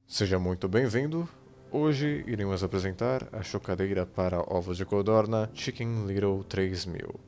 Seja muito bem-vindo. Hoje iremos apresentar a chocadeira para ovos de codorna Chicken Little 3000.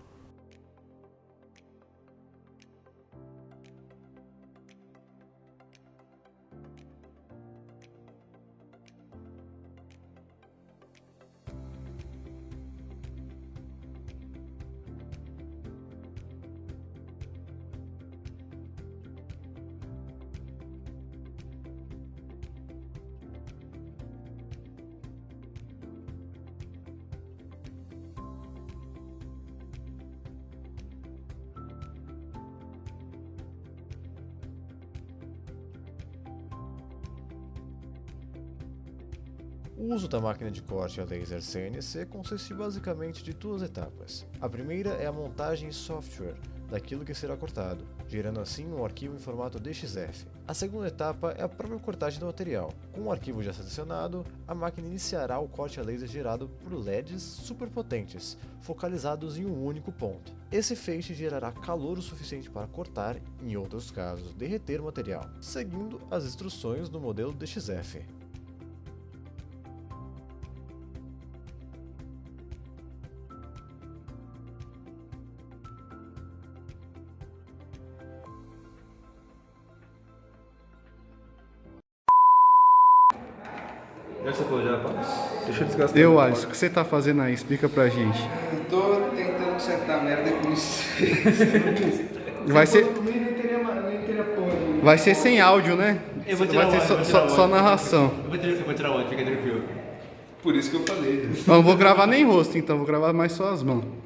O uso da máquina de corte a laser CNC consiste basicamente de duas etapas. A primeira é a montagem em software daquilo que será cortado, gerando assim um arquivo em formato DXF. A segunda etapa é a própria cortagem do material. Com o arquivo já selecionado, a máquina iniciará o corte a laser gerado por LEDs superpotentes, focalizados em um único ponto. Esse feixe gerará calor o suficiente para cortar, em outros casos derreter o material, seguindo as instruções do modelo DXF. Já sacou já, pá? Deixa eu desgastar. Deu, Alisson, o que você tá fazendo aí? Explica pra gente. Eu tô tentando consertar a merda com isso. Vai ser, Nem teria porra. vai ser sem áudio, né? Eu vou tirar Vai o ser áudio, só narração. Eu vou tirar o áudio, fica tranquilo. Por isso que eu falei. Eu não vou gravar nem rosto, então, vou gravar mais só as mãos.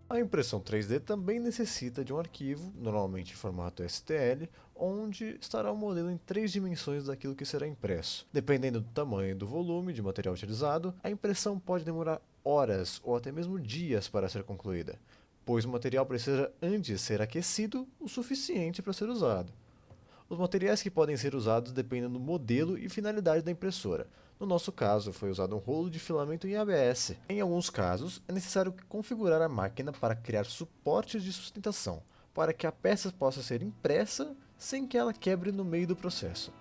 A impressão 3D também necessita de um arquivo, normalmente em formato STL, onde estará o modelo em 3 dimensões daquilo que será impresso. Dependendo do tamanho e do volume de material utilizado, a impressão pode demorar horas ou até mesmo dias para ser concluída, pois o material precisa antes ser aquecido o suficiente para ser usado. Os materiais que podem ser usados dependem do modelo e finalidade da impressora. No nosso caso, foi usado um rolo de filamento em ABS. Em alguns casos, é necessário configurar a máquina para criar suportes de sustentação, para que a peça possa ser impressa sem que ela quebre no meio do processo.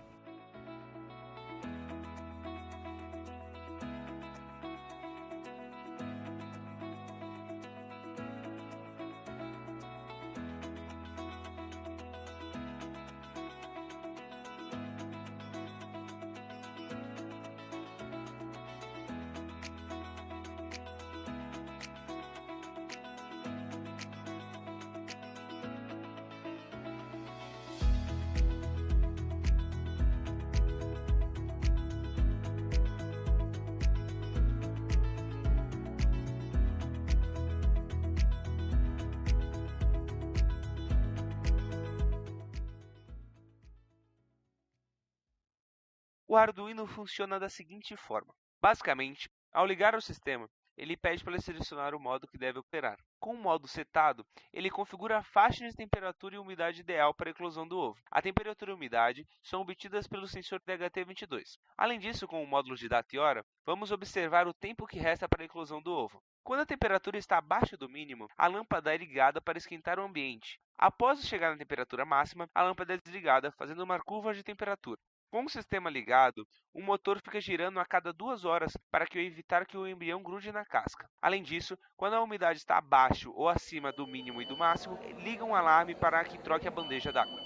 O Arduino funciona da seguinte forma. Basicamente, ao ligar o sistema, ele pede para selecionar o modo que deve operar. Com o modo setado, ele configura a faixa de temperatura e umidade ideal para a eclosão do ovo. A temperatura e a umidade são obtidas pelo sensor DHT22. Além disso, com o módulo de data e hora, vamos observar o tempo que resta para a eclosão do ovo. Quando a temperatura está abaixo do mínimo, a lâmpada é ligada para esquentar o ambiente. Após chegar na temperatura máxima, a lâmpada é desligada, fazendo uma curva de temperatura. Com o sistema ligado, o motor fica girando a cada 2 horas para evitar que o embrião grude na casca. Além disso, quando a umidade está abaixo ou acima do mínimo e do máximo, liga um alarme para que troque a bandeja d'água.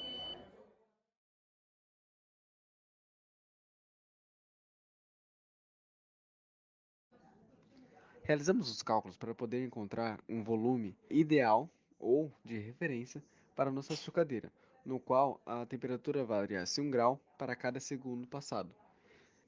Realizamos os cálculos para poder encontrar um volume ideal ou de referência para nossa chocadeira, no qual a temperatura variasse 1 grau para cada segundo passado.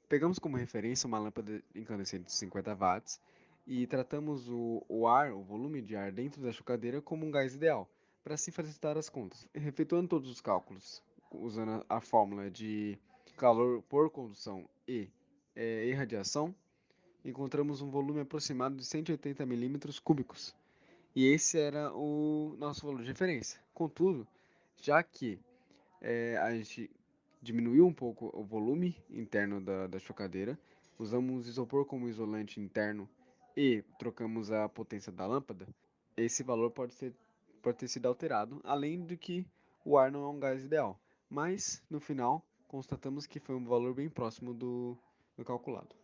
Pegamos como referência uma lâmpada incandescente de 50 watts e tratamos o ar, o volume de ar dentro da chocadeira como um gás ideal, para assim facilitar as contas. Efetuando todos os cálculos, usando a fórmula de calor por condução e irradiação, encontramos um volume aproximado de 180 milímetros cúbicos. E esse era o nosso valor de referência. Contudo, já que a gente diminuiu um pouco o volume interno da chocadeira, usamos isopor como isolante interno e trocamos a potência da lâmpada, esse valor pode ter sido alterado, além de que o ar não é um gás ideal. Mas, no final, constatamos que foi um valor bem próximo do calculado.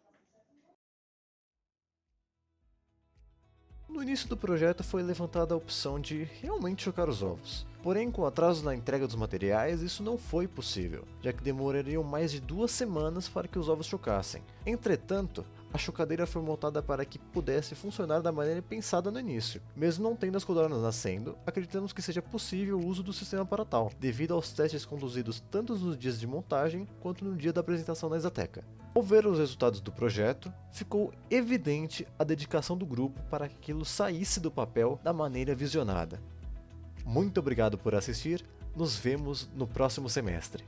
No início do projeto foi levantada a opção de realmente chocar os ovos. Porém, com atrasos na entrega dos materiais, isso não foi possível, já que demorariam mais de 2 semanas para que os ovos chocassem. Entretanto, a chocadeira foi montada para que pudesse funcionar da maneira pensada no início. Mesmo não tendo as codornas nascendo, acreditamos que seja possível o uso do sistema para tal, devido aos testes conduzidos tanto nos dias de montagem quanto no dia da apresentação na Exateca. Ao ver os resultados do projeto, ficou evidente a dedicação do grupo para que aquilo saísse do papel da maneira visionada. Muito obrigado por assistir, nos vemos no próximo semestre.